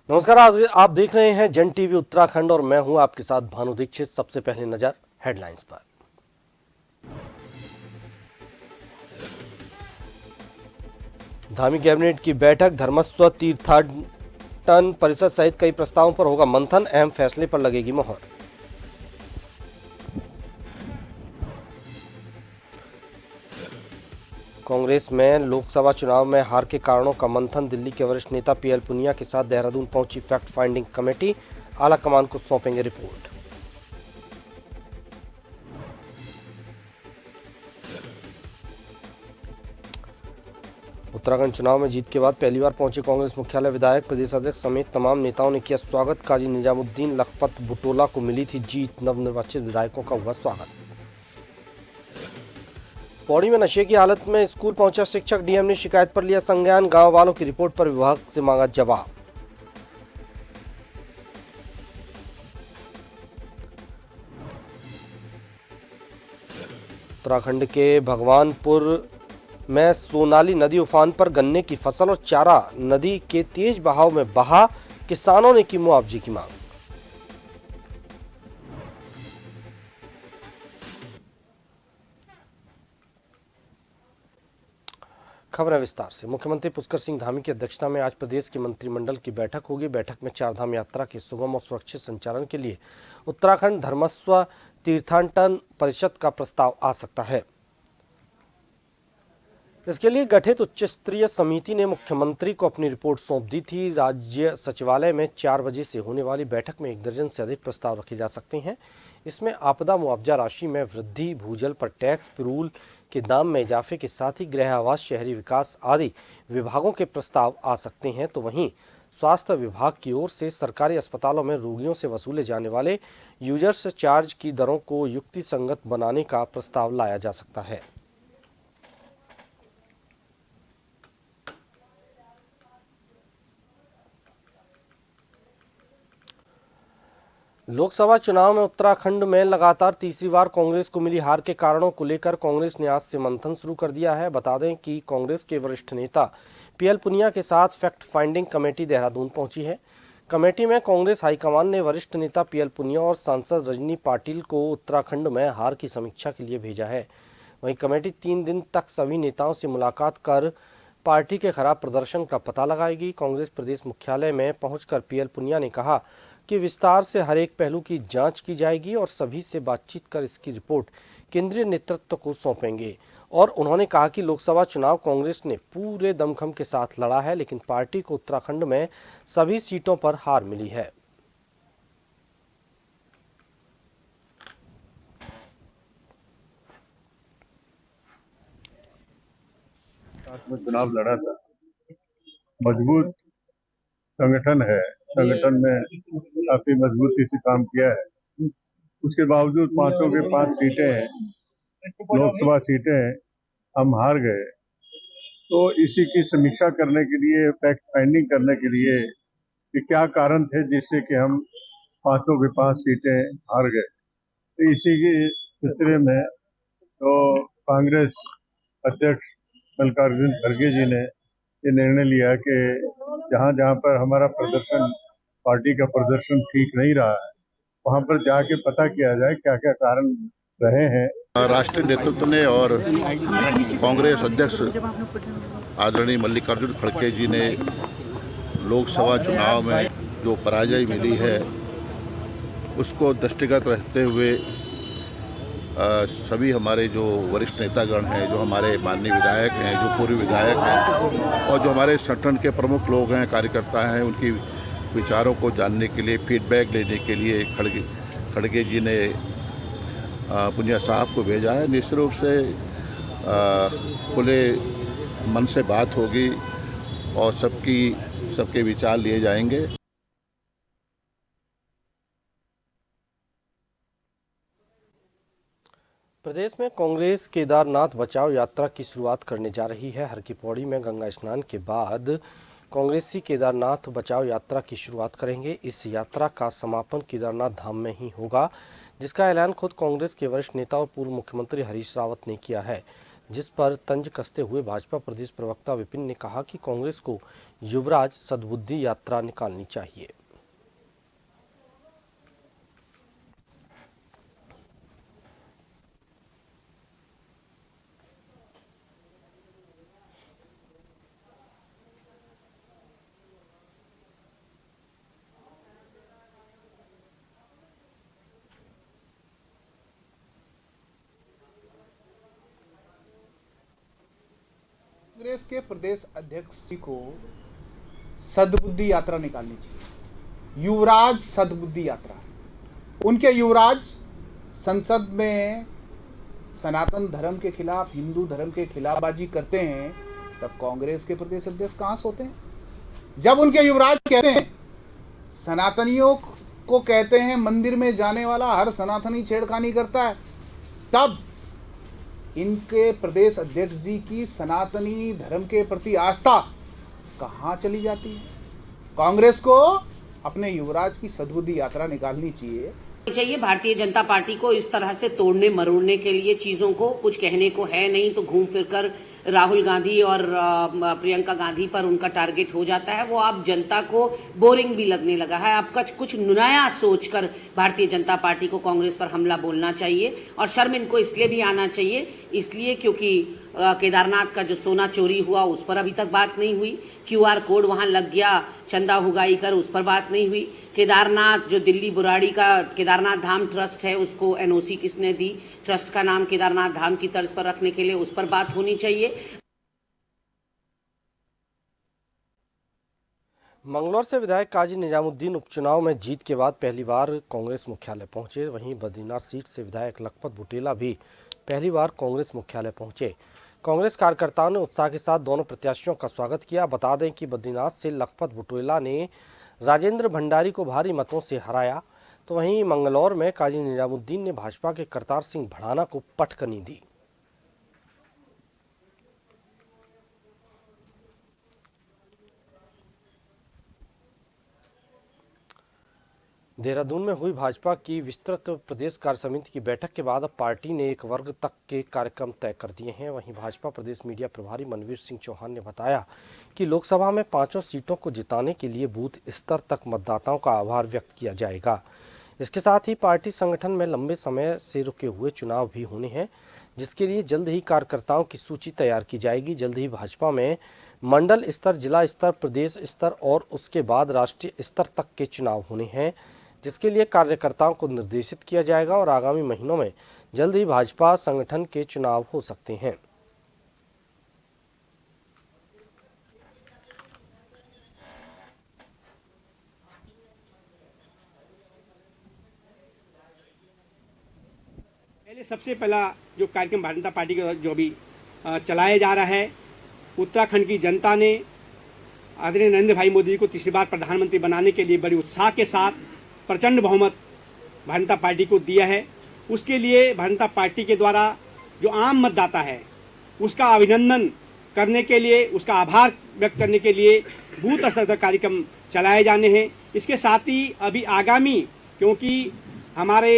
नमस्कार, आप देख रहे हैं जन टीवी उत्तराखंड और मैं हूं आपके साथ भानु दीक्षित। सबसे पहले नजर हेडलाइंस पर। धामी कैबिनेट की बैठक, धर्मस्व तीर्थाटन परिषद सहित कई प्रस्तावों पर होगा मंथन, अहम फैसले पर लगेगी मोहर। कांग्रेस में लोकसभा चुनाव में हार के कारणों का मंथन, दिल्ली के वरिष्ठ नेता पीएल पुनिया के साथ देहरादून पहुंची फैक्ट फाइंडिंग कमेटी, आला कमान को सौंपेंगे रिपोर्ट। उत्तराखंड चुनाव में जीत के बाद पहली बार पहुंचे कांग्रेस मुख्यालय, विधायक, प्रदेश अध्यक्ष समेत तमाम नेताओं ने किया स्वागत। काजी निजामुद्दीन लखपत बुटोला को मिली थी जीत, नवनिर्वाचित विधायकों का हुआ स्वागत। पौड़ी में नशे की हालत में स्कूल पहुंचा शिक्षक, डीएम ने शिकायत पर लिया संज्ञान, गांव वालों की रिपोर्ट पर विभाग से मांगा जवाब। उत्तराखंड के भगवानपुर में सोनाली नदी उफान पर, गन्ने की फसल और चारा नदी के तेज बहाव में बहा, किसानों ने की मुआवजे की मांग। खबर है विस्तार से। मुख्यमंत्री पुष्कर सिंह धामी की अध्यक्षता में आज प्रदेश के मंत्रिमंडल की बैठक होगी। बैठक में चारधाम यात्रा के सुगम और सुरक्षित संचालन के लिए उत्तराखंड धर्मस्व तीर्थाटन परिषद का प्रस्ताव आ सकता है। इसके लिए गठित उच्च स्तरीय समिति ने मुख्यमंत्री को अपनी रिपोर्ट सौंप दी थी। राज्य सचिवालय में 4 बजे से होने वाली बैठक में 1 दर्जन से अधिक प्रस्ताव रखे जा सकते हैं। इसमें आपदा मुआवजा राशि में वृद्धि, भूजल पर टैक्स, पिरूल के दाम में इजाफे के साथ ही गृह आवास, शहरी विकास आदि विभागों के प्रस्ताव आ सकते हैं। तो वहीं स्वास्थ्य विभाग की ओर से सरकारी अस्पतालों में रोगियों से वसूले जाने वाले यूजर्स चार्ज की दरों को युक्ति संगत बनाने का प्रस्ताव लाया जा सकता है। लोकसभा चुनाव में उत्तराखंड में लगातार तीसरी बार कांग्रेस को मिली हार के कारणों को लेकर कांग्रेस ने आज से मंथन शुरू कर दिया है। बता दें कि कांग्रेस के वरिष्ठ नेता पीएल पुनिया के साथ फैक्ट फाइंडिंग कमेटी देहरादून पहुंची है। कमेटी में कांग्रेस हाईकमान ने वरिष्ठ नेता पीएल पुनिया और सांसद रजनी पाटिल को उत्तराखंड में हार की समीक्षा के लिए भेजा है। वहीं कमेटी 3 दिन तक सभी नेताओं से मुलाकात कर पार्टी के खराब प्रदर्शन का पता लगाएगी। कांग्रेस प्रदेश मुख्यालय में पहुंचकर पीएल पुनिया ने कहा कि विस्तार से हर एक पहलू की जांच की जाएगी और सभी से बातचीत कर इसकी रिपोर्ट केंद्रीय नेतृत्व को सौंपेंगे। और उन्होंने कहा कि लोकसभा चुनाव कांग्रेस ने पूरे दमखम के साथ लड़ा है, लेकिन पार्टी को उत्तराखंड में सभी सीटों पर हार मिली है। चुनाव लड़ा था, मजबूत संगठन है, संगठन में काफी मजबूती से काम किया है। उसके बावजूद 5 के 5 सीटें, लोकसभा सीटें हम हार गए। तो इसी की समीक्षा करने के लिए, फैक्ट फाइंडिंग करने के लिए कि क्या कारण थे जिससे कि हम 5 के 5 सीटें हार गए। तो इसी के सिलसिले में तो कांग्रेस अध्यक्ष मल्लिकार्जुन खड़गे जी ने ये निर्णय लिया कि जहां जहां पर हमारा प्रदर्शन, पार्टी का प्रदर्शन ठीक नहीं रहा है, वहां पर जाके पता किया जाए क्या क्या कारण रहे हैं। राष्ट्रीय नेतृत्व ने और कांग्रेस अध्यक्ष आदरणीय मल्लिकार्जुन खड़गे जी ने लोकसभा चुनाव में जो पराजय मिली है उसको दृष्टिगत रखते हुए सभी हमारे जो वरिष्ठ नेतागण हैं, जो हमारे माननीय विधायक हैं, जो पूर्व विधायक हैं और जो हमारे संगठन के प्रमुख लोग हैं, कार्यकर्ता हैं, उनकी विचारों को जानने के लिए, फीडबैक लेने के लिए खड़गे जी ने पुनिया साहब को भेजा है। निश्चित रूप से खुले मन से बात होगी और सबके विचार लिए जाएंगे। प्रदेश में कांग्रेस केदारनाथ बचाओ यात्रा की शुरुआत करने जा रही है। हर की पौड़ी में गंगा स्नान के बाद कांग्रेसी केदारनाथ बचाओ यात्रा की शुरुआत करेंगे। इस यात्रा का समापन केदारनाथ धाम में ही होगा, जिसका ऐलान खुद कांग्रेस के वरिष्ठ नेता और पूर्व मुख्यमंत्री हरीश रावत ने किया है, जिस पर तंज कसते हुए भाजपा प्रदेश प्रवक्ता विपिन ने कहा कि कांग्रेस को युवराज सद्बुद्धि यात्रा निकालनी चाहिए। कांग्रेस के प्रदेश अध्यक्ष जी को सद्बुद्धि यात्रा निकालनी चाहिए। युवराज सद्बुद्धि यात्रा, उनके युवराज संसद में सनातन धर्म के खिलाफ, हिंदू धर्म के खिलाफबाजी करते हैं, तब कांग्रेस के प्रदेश अध्यक्ष कहां से होते हैं? जब उनके युवराज कहते हैं, सनातनियों को कहते हैं मंदिर में जाने वाला हर सनातनी छेड़खानी करता है, तब इनके प्रदेश अध्यक्ष जी की सनातनी धर्म के प्रति आस्था कहाँ चली जाती है? कांग्रेस को अपने युवराज की सद्बुद्धि यात्रा निकालनी चाहिए। भारतीय जनता पार्टी को इस तरह से तोड़ने मरोड़ने के लिए चीजों को कुछ कहने को है नहीं, तो घूम फिरकर राहुल गांधी और प्रियंका गांधी पर उनका टारगेट हो जाता है। वो आप जनता को बोरिंग भी लगने लगा है। आपका कुछ नया सोचकर भारतीय जनता पार्टी को कांग्रेस पर हमला बोलना चाहिए, और शर्म इनको इसलिए भी आना चाहिए, इसलिए क्योंकि केदारनाथ का जो सोना चोरी हुआ उस पर अभी तक बात नहीं हुई। QR कोड वहां लग गया, चंदा हुगाई कर, उस पर बात नहीं हुई। केदारनाथ जो दिल्ली बुराड़ी का केदारनाथ धाम ट्रस्ट है, उसको NOC किसने दी, ट्रस्ट का नाम केदारनाथ धाम की तर्ज पर रखने के लिए, उस पर बात होनी चाहिए। मंगलौर से विधायक काजी निजामुद्दीन उपचुनाव में जीत के बाद पहली बार कांग्रेस मुख्यालय पहुंचे। वहीं बद्रीनाथ सीट से विधायक लखपत बुटेला भी पहली बार कांग्रेस मुख्यालय पहुंचे। कांग्रेस कार्यकर्ताओं ने उत्साह के साथ दोनों प्रत्याशियों का स्वागत किया। बता दें कि बद्रीनाथ से लखपत बुटेला ने राजेंद्र भंडारी को भारी मतों से हराया, तो वहीं मंगलौर में काजी निजामुद्दीन ने भाजपा के करतार सिंह भड़ाना को पटकनी दी। देहरादून में हुई भाजपा की विस्तृत प्रदेश कार्य समिति की बैठक के बाद अब पार्टी ने एक वर्ग तक के कार्यक्रम तय कर दिए हैं। वहीं भाजपा प्रदेश मीडिया प्रभारी मनवीर सिंह चौहान ने बताया कि लोकसभा में 5 सीटों को जिताने के लिए बूथ स्तर तक मतदाताओं का आभार व्यक्त किया जाएगा। इसके साथ ही पार्टी संगठन में लंबे समय से रुके हुए चुनाव भी होने हैं, जिसके लिए जल्द ही कार्यकर्ताओं की सूची तैयार की जाएगी। जल्द ही भाजपा में मंडल स्तर, जिला स्तर, प्रदेश स्तर और उसके बाद राष्ट्रीय स्तर तक के चुनाव होने हैं, जिसके लिए कार्यकर्ताओं को निर्देशित किया जाएगा और आगामी महीनों में जल्द ही भाजपा संगठन के चुनाव हो सकते हैं। सबसे पहला जो कार्यक्रम भारतीय जनता पार्टी का जो अभी चलाया जा रहा है, उत्तराखंड की जनता ने आदरणीय नरेंद्र भाई मोदी जी को तीसरी बार प्रधानमंत्री बनाने के लिए बड़ी उत्साह के साथ प्रचंड बहुमत भारतीय जनता पार्टी को दिया है। उसके लिए भारतीय जनता पार्टी के द्वारा जो आम मतदाता है उसका अभिनंदन करने के लिए, उसका आभार व्यक्त करने के लिए बूथ स्तर तक कार्यक्रम चलाए जाने हैं। इसके साथ ही अभी आगामी, क्योंकि हमारे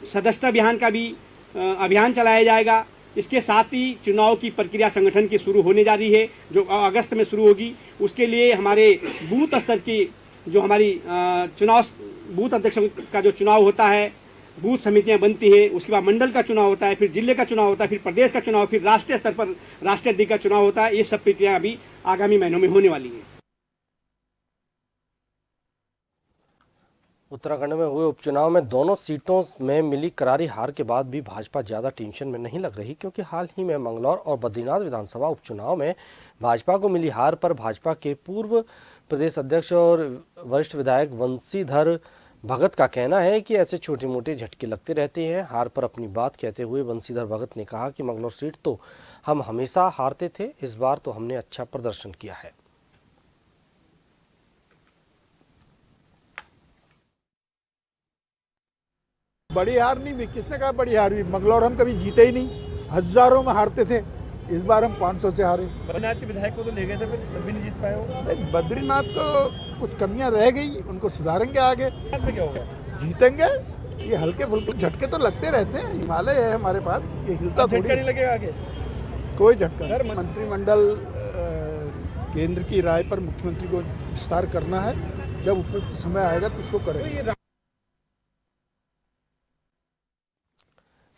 सदस्यता अभियान का भी अभियान चलाया जाएगा, इसके साथ ही चुनाव की प्रक्रिया संगठन की शुरू होने जा रही है, जो अगस्त में शुरू होगी। उसके लिए हमारे बूथ स्तर की जो हमारी चुनाव, बूथ अध्यक्ष का जो चुनाव होता है, बूथ समितियां बनती हैं, उसके बाद मंडल का चुनाव होता है, फिर जिले का चुनाव होता है, फिर प्रदेश का चुनाव, फिर राष्ट्रीय स्तर पर राष्ट्रीय अध्यक्ष का चुनाव होता है। ये सब प्रक्रिया अभी आगामी महीनों में होने वाली है। उत्तराखंड में हुए उपचुनाव में दोनों सीटों में मिली करारी हार के बाद भी भाजपा ज़्यादा टेंशन में नहीं लग रही, क्योंकि हाल ही में मंगलौर और बद्रीनाथ विधानसभा उपचुनाव में भाजपा को मिली हार पर भाजपा के पूर्व प्रदेश अध्यक्ष और वरिष्ठ विधायक बंशीधर भगत का कहना है कि ऐसे छोटे मोटे झटके लगते रहते हैं। हार पर अपनी बात कहते हुए बंशीधर भगत ने कहा कि मंगलौर सीट तो हम हमेशा हारते थे, इस बार तो हमने अच्छा प्रदर्शन किया है। बड़ी हार नहीं हुई, किसने कहा बड़ी हार हुई? मंगलौर हम कभी जीते ही नहीं, हजारों में हारते थे, इस बार हम 500 से हारे। बद्रीनाथ के विधायक को तो ले गए थे, फिर तब भी नहीं जीत पाए हो। बद्रीनाथ को कुछ कमियां रह गई, उनको सुधारेंगे आगे, में क्या होगा? जीतेंगे। ये हल्के फुल्के झटके तो लगते रहते हैं, हिमालय है हमारे पास, ये हिलता थोड़ी। झटका नहीं लगेगा आगे? कोई झटका नहीं। मंत्रिमंडल केंद्र की राय पर मुख्यमंत्री को विस्तार करना है, जब उपयुक्त समय आएगा तो उसको करेंगे।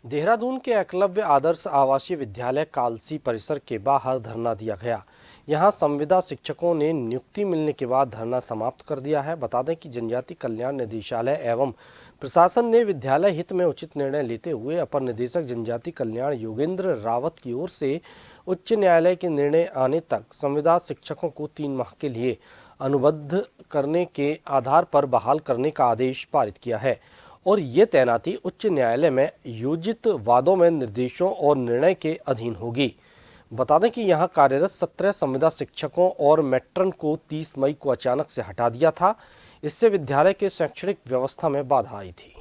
देहरादून के एकलव्य आदर्श आवासीय विद्यालय कालसी परिसर के बाहर धरना दिया गया। यहां संविदा शिक्षकों ने नियुक्ति मिलने के बाद धरना समाप्त कर दिया है। बता दें कि जनजाति कल्याण निदेशालय एवं प्रशासन ने विद्यालय हित में उचित निर्णय लेते हुए अपर निदेशक जनजाति कल्याण योगेंद्र रावत की ओर से उच्च न्यायालय के निर्णय आने तक संविदा शिक्षकों को 3 माह के लिए अनुबद्ध करने के आधार पर बहाल करने का आदेश पारित किया है और ये तैनाती उच्च न्यायालय में योजित वादों में निर्देशों और निर्णय के अधीन होगी। बता दें कि यहां कार्यरत 17 संविदा शिक्षकों और मेट्रन को 30 मई को अचानक से हटा दिया था। इससे विद्यालय के शैक्षणिक व्यवस्था में बाधा आई थी।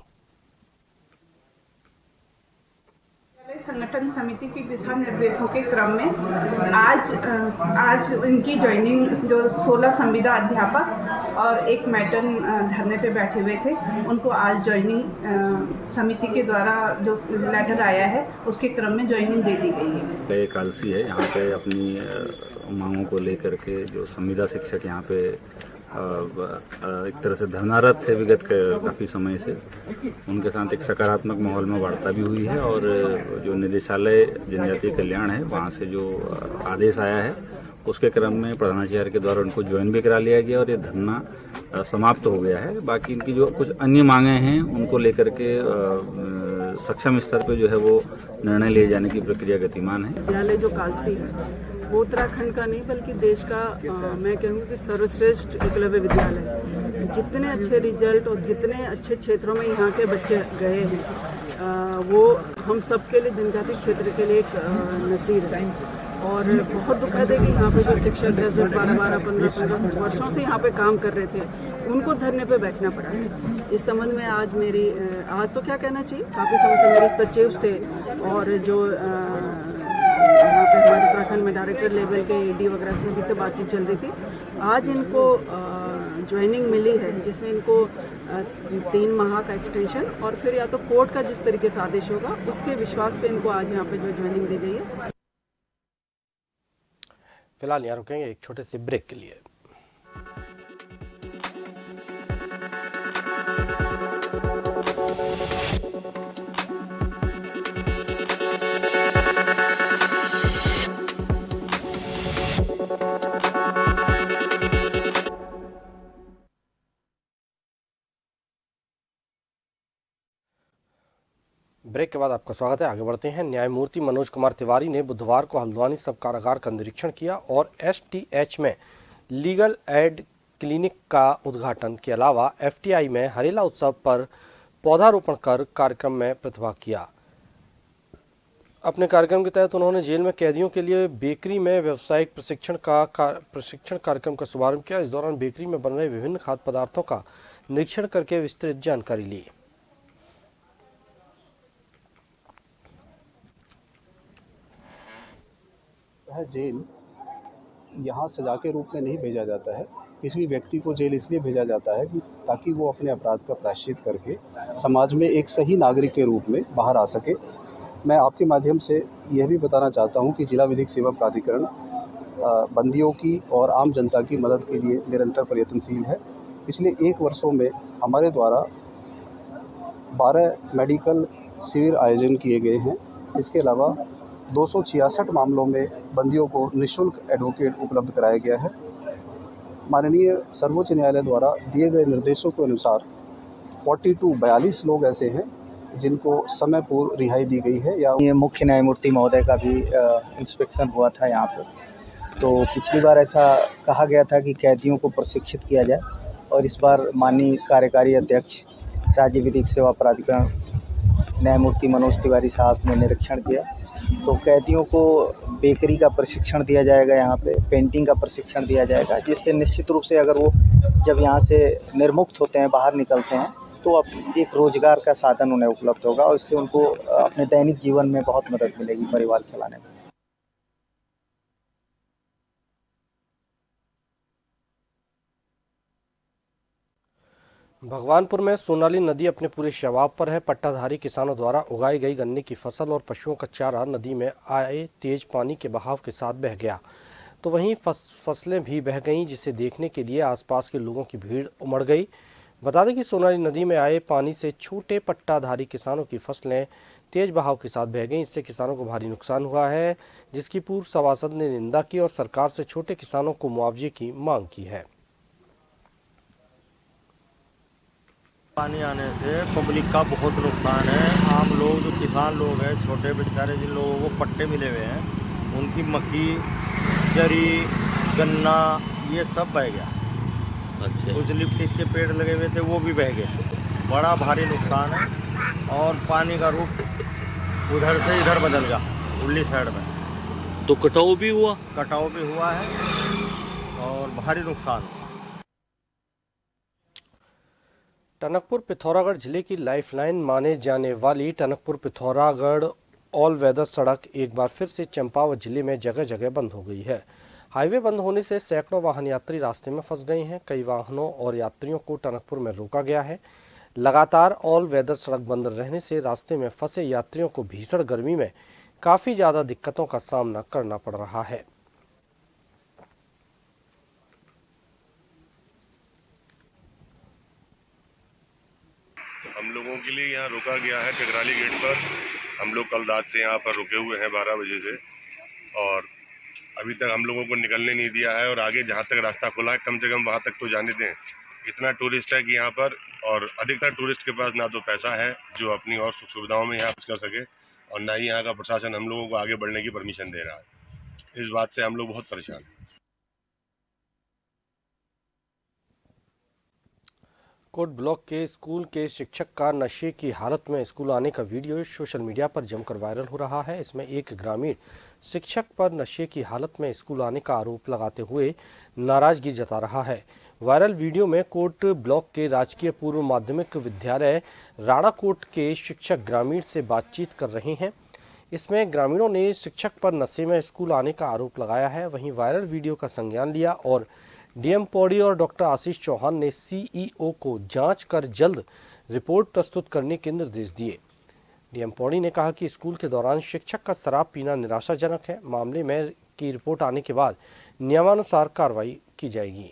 संगठन समिति की दिशा निर्देशों के क्रम में आज इनकी ज्वाइनिंग, जो 16 संविदा अध्यापक और एक मैटर्न धरने पे बैठे हुए थे, उनको आज ज्वाइनिंग समिति के द्वारा जो लेटर आया है उसके क्रम में ज्वाइनिंग दे दी गई है। कालसी है, यहाँ पे अपनी मांगों को लेकर के जो संविदा शिक्षक यहाँ पे एक तरह से धरनारत थे विगत काफ़ी समय से, उनके साथ एक सकारात्मक माहौल में वार्ता भी हुई है और जो निदेशालय जनजातीय कल्याण है वहाँ से जो आदेश आया है उसके क्रम में प्रधानाचार्य के द्वारा उनको ज्वाइन भी करा लिया गया और ये धरना समाप्त हो गया है। बाकी इनकी जो कुछ अन्य मांगें हैं उनको लेकर के सक्षम स्तर पे जो है वो निर्णय लिए जाने की प्रक्रिया गतिमान है। विद्यालय जो कालसी है वो उत्तराखंड का नहीं बल्कि देश का मैं कहूँगी कि सर्वश्रेष्ठ एकलव्य विद्यालय है। जितने अच्छे रिजल्ट और जितने अच्छे क्षेत्रों में यहाँ के बच्चे गए हैं वो हम सब के लिए, जनजाति क्षेत्र के लिए एक नसीब है और बहुत दुखद है कि यहाँ पे जो शिक्षक 10-10, 12-12, 15-15 वर्षों से यहाँ पे काम कर रहे थे उनको धरने पे बैठना पड़ा है। इस संबंध में आज तो क्या कहना चाहिए, काफ़ी समय से मेरे सचिव से और जो यहाँ पे हमारे उत्तराखंड में डायरेक्टर लेवल के AD वगैरह से भी से बातचीत चल रही थी। आज इनको ज्वाइनिंग मिली है जिसमें इनको 3 माह का एक्सटेंशन और फिर या तो कोर्ट का जिस तरीके से आदेश होगा उसके विश्वास पे इनको आज यहाँ पे जो ज्वाइनिंग दी गई है। फिलहाल यहाँ रुकेंगे एक छोटे से ब्रेक के लिए। ब्रेक के बाद आपका स्वागत है। आगे बढ़ते हैं। न्यायमूर्ति मनोज कुमार तिवारी ने बुधवार को हल्द्वानी सब कारागार का निरीक्षण किया और STH में लीगल एड क्लिनिक का उद्घाटन के अलावा FTI में हरेला उत्सव पर पौधारोपण कर कार्यक्रम में प्रतिभाग किया। अपने कार्यक्रम के तहत उन्होंने जेल में कैदियों के लिए बेकरी में व्यावसायिक प्रशिक्षण कार्यक्रम का शुभारंभ किया। इस दौरान बेकरी में बन रहे विभिन्न खाद्य पदार्थों का निरीक्षण करके विस्तृत जानकारी ली। जेल यहाँ सजा के रूप में नहीं भेजा जाता है। किसी भी व्यक्ति को जेल इसलिए भेजा जाता है कि ताकि वो अपने अपराध का प्रायश्चित करके समाज में एक सही नागरिक के रूप में बाहर आ सके। मैं आपके माध्यम से यह भी बताना चाहता हूँ कि जिला विधिक सेवा प्राधिकरण बंदियों की और आम जनता की मदद के लिए निरंतर प्रयत्नशील है। पिछले 1 वर्षों में हमारे द्वारा 12 मेडिकल शिविर आयोजन किए गए हैं। इसके अलावा 266 मामलों में बंदियों को निःशुल्क एडवोकेट उपलब्ध कराया गया है। माननीय सर्वोच्च न्यायालय द्वारा दिए गए निर्देशों के अनुसार 42 लोग ऐसे हैं जिनको समय पूर्व रिहाई दी गई है। या मुख्य न्यायमूर्ति महोदय का भी इंस्पेक्शन हुआ था यहाँ पर, तो पिछली बार ऐसा कहा गया था कि कैदियों को प्रशिक्षित किया जाए और इस बार माननीय कार्यकारी अध्यक्ष राज्य विधिक सेवा प्राधिकरण न्यायमूर्ति मनोज तिवारी साहब ने निरीक्षण किया तो कैदियों को बेकरी का प्रशिक्षण दिया जाएगा, यहाँ पे पेंटिंग का प्रशिक्षण दिया जाएगा, जिससे निश्चित रूप से अगर वो जब यहाँ से निर्मुक्त होते हैं, बाहर निकलते हैं, तो अब एक रोजगार का साधन उन्हें उपलब्ध होगा और इससे उनको अपने दैनिक जीवन में बहुत मदद मिलेगी परिवार चलाने में। भगवानपुर में सोनाली नदी अपने पूरे शवाब पर है। पट्टाधारी किसानों द्वारा उगाई गई गन्ने की फसल और पशुओं का चारा नदी में आए तेज पानी के बहाव के साथ बह गया, तो वहीं फसलें भी बह गईं, जिसे देखने के लिए आसपास के लोगों की भीड़ उमड़ गई। बता दें कि सोनाली नदी में आए पानी से छोटे पट्टाधारी किसानों की फसलें तेज बहाव के साथ बह गईं। इससे किसानों को भारी नुकसान हुआ है, जिसकी पूर्व सभासद ने निंदा की और सरकार से छोटे किसानों को मुआवजे की मांग की है। पानी आने से पब्लिक का बहुत नुकसान है। आम लोग जो किसान लोग हैं, छोटे बेचारे जिन लोगों को पट्टे मिले हुए हैं, उनकी मक्की, चरी, गन्ना ये सब बह गया। अच्छा। कुछ लिप्टिस के पेड़ लगे हुए थे वो भी बह गए। बड़ा भारी नुकसान है और पानी का रुख उधर से इधर बदल गया, उर्ली साइड में। तो कटाव भी हुआ? कटाव भी हुआ है और भारी नुकसान। टनकपुर पिथौरागढ़ जिले की लाइफलाइन माने जाने वाली टनकपुर पिथौरागढ़ ऑल वेदर सड़क एक बार फिर से चंपावत जिले में जगह जगह बंद हो गई है। हाईवे बंद होने से सैकड़ों वाहन यात्री रास्ते में फंस गए हैं। कई वाहनों और यात्रियों को टनकपुर में रोका गया है। लगातार ऑल वेदर सड़क बंद रहने से रास्ते में फंसे यात्रियों को भीषण गर्मी में काफ़ी ज़्यादा दिक्कतों का सामना करना पड़ रहा है। हम लोगों के लिए यहाँ रोका गया है टकराली गेट पर। हम लोग कल रात से यहाँ पर रुके हुए हैं 12 बजे से, और अभी तक हम लोगों को निकलने नहीं दिया है। और आगे जहाँ तक रास्ता खुला है कम से कम वहाँ तक तो जाने दें। इतना टूरिस्ट है कि यहाँ पर, और अधिकतर टूरिस्ट के पास ना तो पैसा है जो अपनी और सुख सुविधाओं में यहाँ कर सके, और ना ही यहाँ का प्रशासन हम लोगों को आगे बढ़ने की परमिशन दे रहा है। इस बात से हम लोग बहुत परेशान हैं। कोट ब्लॉक के स्कूल के शिक्षक का नशे की हालत में स्कूल आने का वीडियो सोशल मीडिया पर जमकर वायरल हो रहा है। इसमें एक ग्रामीण शिक्षक पर नशे की हालत में स्कूल आने का आरोप लगाते हुए नाराजगी जता रहा है। वायरल वीडियो में कोट ब्लॉक के राजकीय पूर्व माध्यमिक विद्यालय राणाकोट के शिक्षक ग्रामीण से बातचीत कर रहे हैं। इसमें ग्रामीणों ने शिक्षक पर नशे में स्कूल आने का आरोप लगाया है। वहीं वायरल वीडियो का संज्ञान लिया और डीएम पौड़ी और डॉक्टर आशीष चौहान ने सीईओ को जांच कर जल्द रिपोर्ट प्रस्तुत करने के निर्देश दिए। डीएम पौड़ी ने कहा कि स्कूल के दौरान शिक्षक का शराब पीना निराशाजनक है। मामले में की रिपोर्ट आने के बाद नियमानुसार कार्रवाई की जाएगी।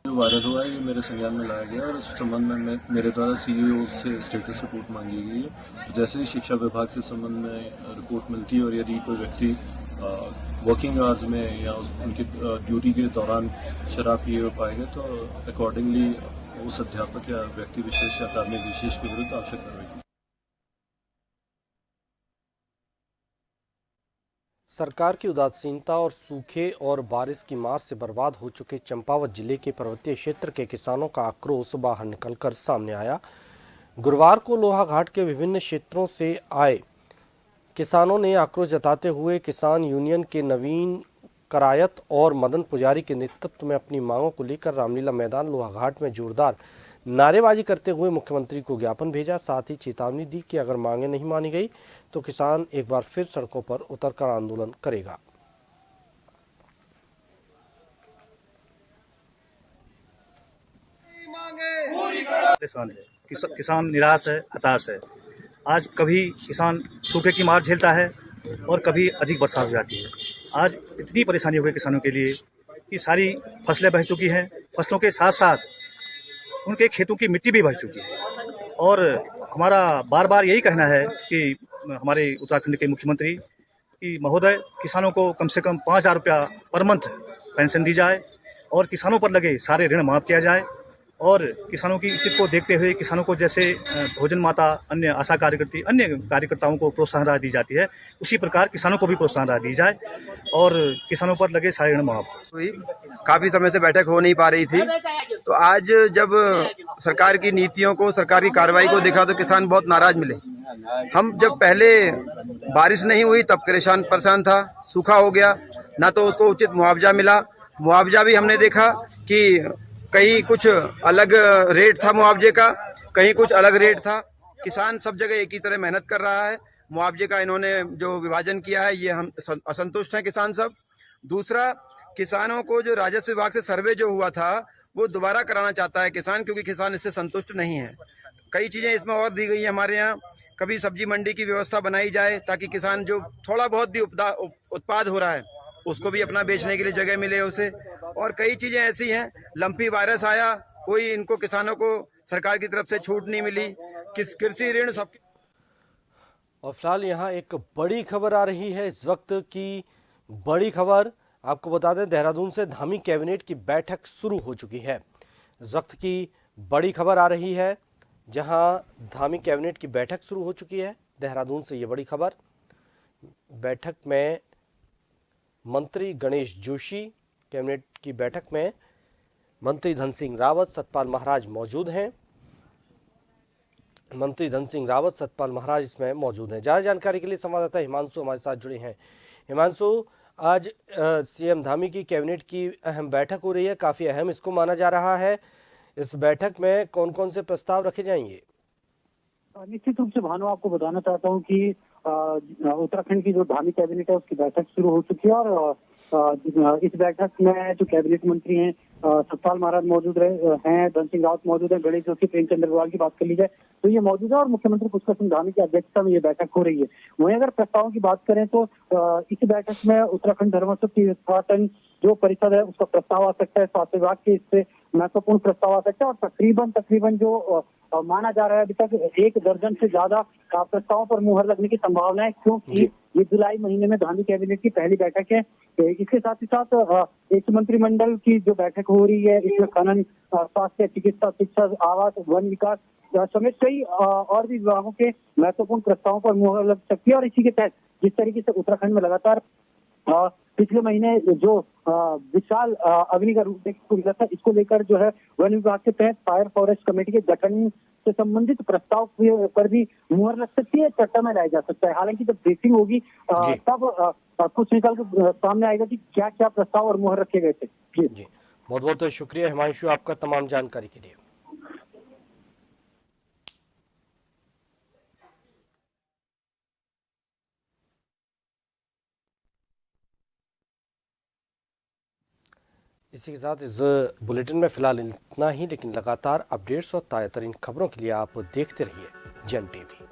जो वायरल हुआ है ये मेरे संज्ञान में लाया गया और इस संबंध में मेरे द्वारा सीईओ से स्टेटस रिपोर्ट मांगी गई है। जैसे ही शिक्षा विभाग से संबंध में रिपोर्ट मिलती है और यदि कोई व्यक्ति वर्किंग आवर्स में या उनकी ड्यूटी के दौरान शराब पिए हुए पाएगा तो अकॉर्डिंगली उस अध्यापक या व्यक्ति विशेष या कार्मिक विशेष के विरुद्ध आवश्यक कार्रवाई की। सरकार की उदासीनता और सूखे और बारिश की मार से बर्बाद हो चुके चंपावत जिले के पर्वतीय क्षेत्र के किसानों का आक्रोश बाहर निकलकर सामने आया। गुरुवार को लोहाघाट के विभिन्न क्षेत्रों से आए किसानों ने आक्रोश जताते हुए किसान यूनियन के नवीन करायत और मदन पुजारी के नेतृत्व में अपनी मांगों को लेकर रामलीला मैदान लोहाघाट में जोरदार नारेबाजी करते हुए मुख्यमंत्री को ज्ञापन भेजा। साथ ही चेतावनी दी कि अगर मांगें नहीं मानी गई तो किसान एक बार फिर सड़कों पर उतरकर आंदोलन करेगा। किसान निराश है, हताश है। आज कभी किसान सूखे की मार झेलता है और कभी अधिक बरसात हो जाती है। आज इतनी परेशानी हो गई किसानों के लिए कि सारी फसलें बह चुकी हैं, फसलों के साथ साथ उनके खेतों की मिट्टी भी बह चुकी है। और हमारा बार बार यही कहना है कि हमारे उत्तराखंड के मुख्यमंत्री कि महोदय किसानों को कम से कम 5,000 रुपया पर मंथ पेंशन दी जाए और किसानों पर लगे सारे ऋण माफ़ किया जाए और किसानों की स्थिति को देखते हुए किसानों को जैसे भोजन माता, अन्य आशा कार्यकर्ती, अन्य कार्यकर्ताओं को प्रोत्साहन राशि दी जाती है, उसी प्रकार किसानों को भी प्रोत्साहन राशि दी जाए और किसानों पर लगे सारे ऋण माफ। काफ़ी समय से बैठक हो नहीं पा रही थी, तो आज जब सरकार की नीतियों को, सरकार की कार्रवाई को देखा तो किसान बहुत नाराज मिले। हम जब पहले बारिश नहीं हुई तब परेशान था, सूखा हो गया, ना तो उसको उचित मुआवजा मिला। मुआवजा भी हमने देखा कि कहीं कुछ अलग रेट था मुआवजे का, कहीं कुछ अलग रेट था। किसान सब जगह एक ही तरह मेहनत कर रहा है। मुआवजे का इन्होंने जो विभाजन किया है, ये हम असंतुष्ट हैं किसान सब। दूसरा, किसानों को जो राजस्व विभाग से सर्वे जो हुआ था वो दोबारा कराना चाहता है किसान, क्योंकि किसान इससे संतुष्ट नहीं है। कई चीजें इसमें और दी गई है हमारे यहाँ। कभी सब्जी मंडी की व्यवस्था बनाई जाए ताकि किसान जो थोड़ा बहुत भी उत्पाद हो रहा है उसको भी अपना बेचने के लिए जगह मिले उसे। और कई चीजें ऐसी हैं, लंपी वायरस आया, कोई इनको किसानों को सरकार की तरफ से छूट नहीं मिली, कृषि ऋण सब। और फिलहाल यहाँ एक बड़ी खबर आ रही है, इस वक्त की बड़ी खबर आपको बता दें, देहरादून से धामी कैबिनेट की बैठक शुरू हो चुकी है। इस वक्त की बड़ी खबर आ रही है, जहां धामी कैबिनेट की बैठक शुरू हो चुकी है। देहरादून से ये बड़ी खबर, बैठक में मंत्री गणेश जोशी, कैबिनेट की बैठक में मंत्री धन सिंह रावत, सतपाल महाराज मौजूद हैं। मंत्री धन सिंह रावत, सतपाल महाराज इसमें मौजूद हैं। ज़्यादा जानकारी के लिए संवाददाता हिमांशु हमारे साथ जुड़े हैं। हिमांशु, आज सीएम धामी की कैबिनेट की अहम बैठक हो रही है, काफ़ी अहम इसको माना जा रहा है। इस बैठक में कौन कौन से प्रस्ताव रखे जाएंगे? निश्चित रूप से भानु, आपको बताना चाहता हूं कि उत्तराखंड की जो धामी कैबिनेट है उसकी बैठक शुरू हो चुकी है और इस बैठक में जो कैबिनेट मंत्री हैं सतपाल महाराज मौजूद हैं, धन सिंह रावत मौजूद है, गणेश जोशी, प्रेमचंद अग्रवाल की बात कर ली जाए तो ये मौजूद है और मुख्यमंत्री पुष्कर सिंह धामी की अध्यक्षता में ये बैठक हो रही है। वहीं अगर प्रस्तावों की बात करें तो इस बैठक में उत्तराखंड धर्मोत्सव तीर्थाटन जो परिषद है उसका प्रस्ताव आ सकता है, स्वास्थ्य विभाग के इससे महत्वपूर्ण प्रस्ताव आ सकता है और तकरीबन जो माना जा रहा है अभी तक 1 दर्जन से ज्यादा प्रस्तावों पर मुहर लगने की संभावना है, क्योंकि ये जुलाई महीने में धामी कैबिनेट की पहली बैठक है। इसके साथ ही साथ इस मंत्रिमंडल की जो बैठक हो रही है इसमें खनन, स्वास्थ्य, चिकित्सा, शिक्षा, आवास, वन विकास समेत कई और भी विभागों के महत्वपूर्ण प्रस्तावों पर मुहर लग सकती है। और इसी के तहत जिस तरीके से उत्तराखंड में लगातार पिछले महीने जो विशाल अग्नि का रूप देखने को मिला था, इसको लेकर जो है वन विभाग के तहत फायर फॉरेस्ट कमेटी के गठन से संबंधित प्रस्ताव पर भी मुहर लग सकती है, चर्चा में लाया जा सकता है। हालांकि जब ब्रीफिंग होगी तब कुछ निकल के सामने आएगा कि क्या क्या प्रस्ताव और मुहर रखे गए थे। जी, बहुत बहुत शुक्रिया हिमांशु आपका तमाम जानकारी के लिए। इसी के साथ इस बुलेटिन में फिलहाल इतना ही, लेकिन लगातार अपडेट्स और ताज़ा तरीन खबरों के लिए आप देखते रहिए जन टीवी।